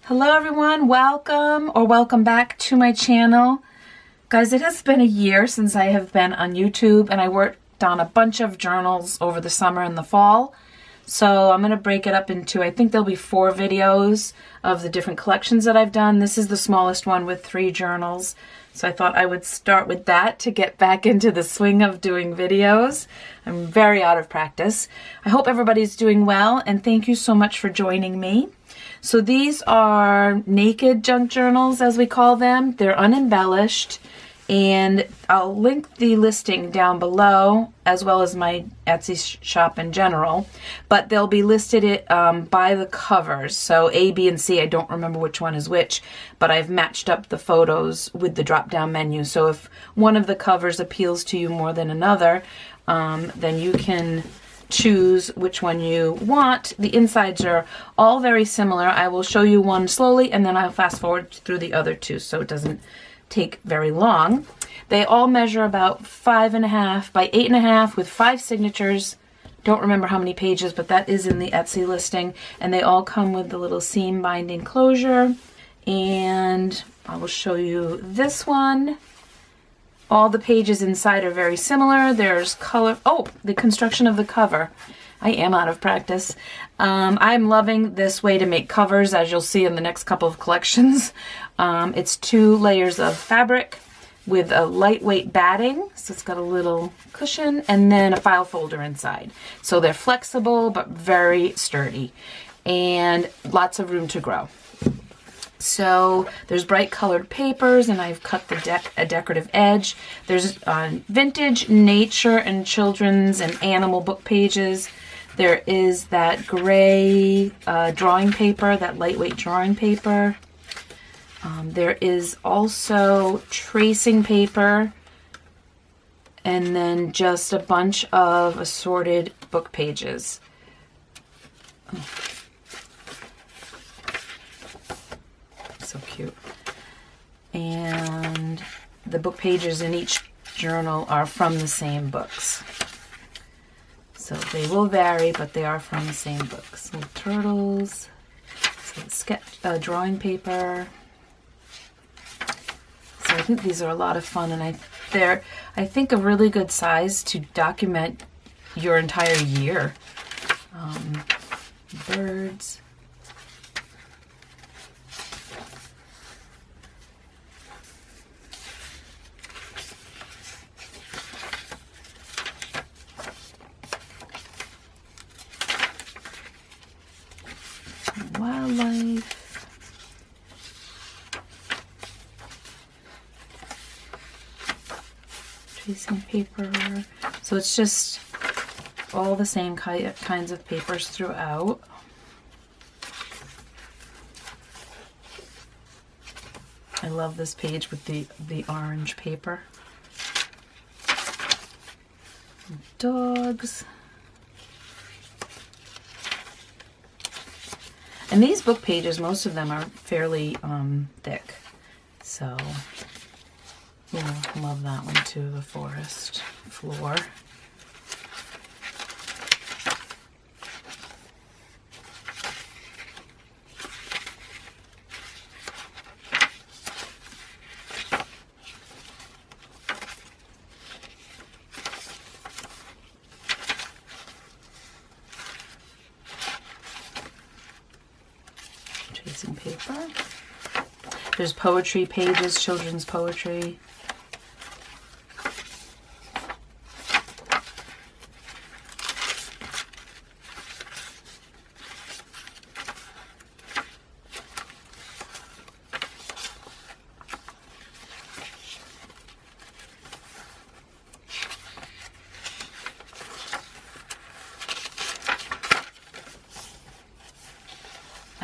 Hello everyone, welcome back to my channel. Guys, it has been a year since I have been on YouTube, and I worked on a bunch of journals over the summer and the fall. So I'm going to break it up into, I think there'll be 4 videos of the different collections that I've done. This is the smallest one with 3 journals. So I thought I would start with that to get back into the swing of doing videos. I'm very out of practice. I hope everybody's doing well, and thank you so much for joining me. So these are naked junk journals, as we call them. They're unembellished, and I'll link the listing down below, as well as my Etsy shop in general, but they'll be listed by the covers. So A, B, and C, I don't remember which one is which, but I've matched up the photos with the drop-down menu. So if one of the covers appeals to you more than another, then you can choose which one you want. The insides are all very similar. I will show you one slowly, and then I'll fast forward through the other 2 so it doesn't take very long. They all measure about 5.5 by 8.5 with 5 signatures. Don't remember how many pages, but that is in the Etsy listing. And they all come with the little seam binding closure. And I will show you this one. All the pages inside are very similar. There's color. Oh, the construction of the cover. I am out of practice. I'm loving this way to make covers, as you'll see in the next couple of collections. It's 2 layers of fabric with a lightweight batting, so it's got a little cushion, and then a file folder inside. So they're flexible but very sturdy, and lots of room to grow. So there's bright colored papers, and I've cut a decorative edge. There's vintage, nature, and children's and animal book pages. There is that gray drawing paper, that lightweight drawing paper. There is also tracing paper, and then just a bunch of assorted book pages. So cute. And the book pages in each journal are from the same books. So they will vary, but they are from the same books. Little turtles, some sketch, drawing paper. So I think these are a lot of fun, and they're, I think, a really good size to document your entire year. Birds. Wildlife. Tracing paper. So it's just all the same kinds of papers throughout. I love this page with the orange paper. Dogs. And these book pages, most of them are fairly thick. So, yeah, love that one too, the forest floor. Tracing paper. There's poetry pages, children's poetry.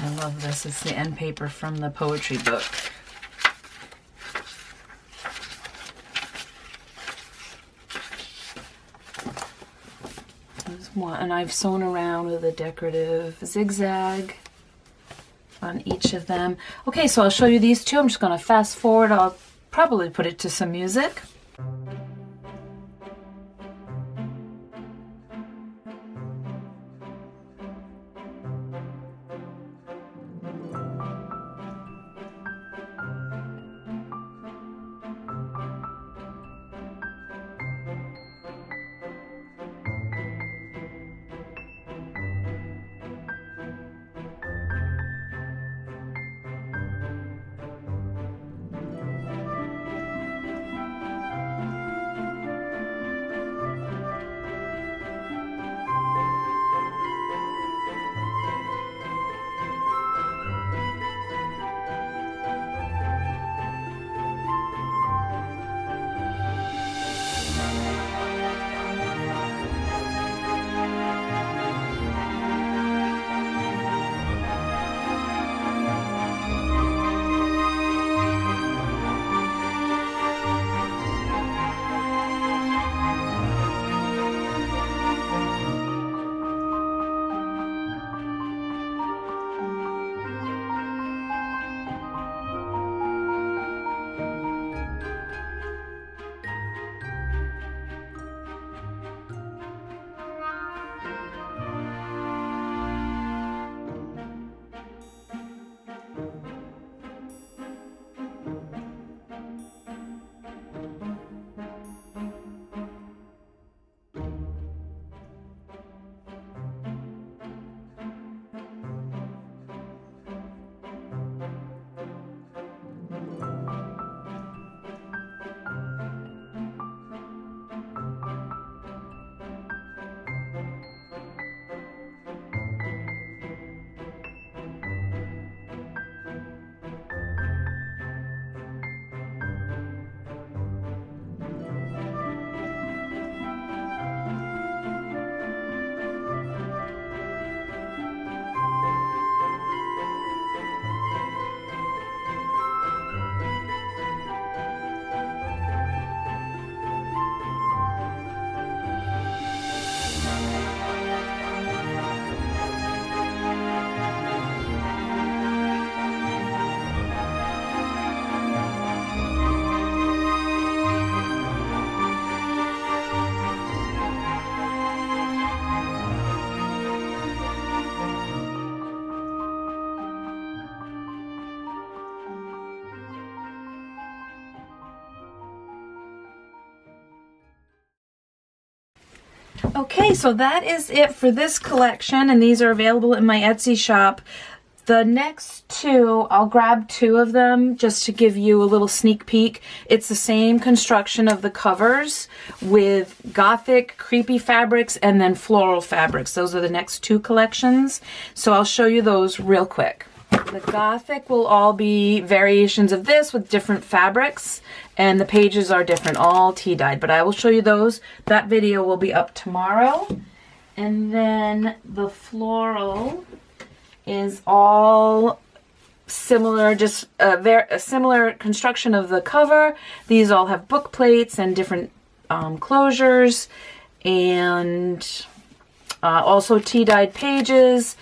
I love this. It's the end paper from the poetry book. There's one, and I've sewn around with a decorative zigzag on each of them. Okay, so I'll show you these 2. I'm just going to fast forward. I'll probably put it to some music. Okay, so that is it for this collection, and these are available in my Etsy shop. The next two, I'll grab two of them just to give you a little sneak peek. It's the same construction of the covers with gothic, creepy fabrics, and then floral fabrics. Those are the next two collections. So I'll show you those real quick. The gothic will all be variations of this with different fabrics, and the pages are different, all tea-dyed, but I will show you those. That video will be up tomorrow. And then the floral is all similar, just a similar construction of the cover. These all have book plates and different closures, and also tea-dyed pages.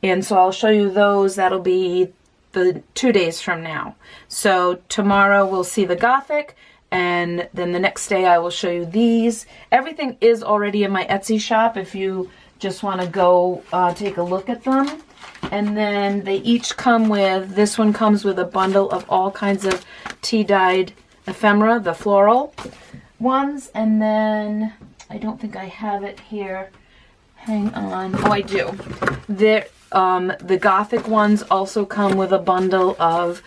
And so I'll show you those. That'll be the 2 days from now. So tomorrow we'll see the gothic, and then the next day I will show you these. Everything is already in my Etsy shop if you just want to go take a look at them. And then they each come with, this one comes with a bundle of all kinds of tea-dyed ephemera, the floral ones. And then, I don't think I have it here. Hang on. Oh, I do. The gothic ones also come with a bundle of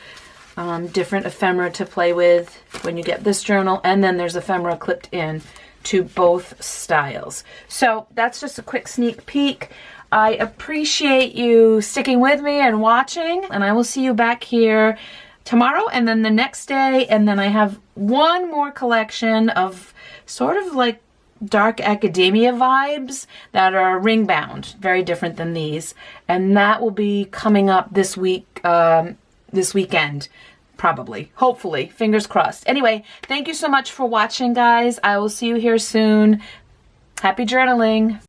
different ephemera to play with when you get this journal. And then there's ephemera clipped in to both styles. So that's just a quick sneak peek. I appreciate you sticking with me and watching, and I will see you back here tomorrow and then the next day. And then I have one more collection of sort of like dark academia vibes that are ring bound, very different than these, and that will be coming up this week, this weekend, probably, hopefully, fingers crossed. Anyway, thank you so much for watching, guys. I will see you here soon. Happy journaling.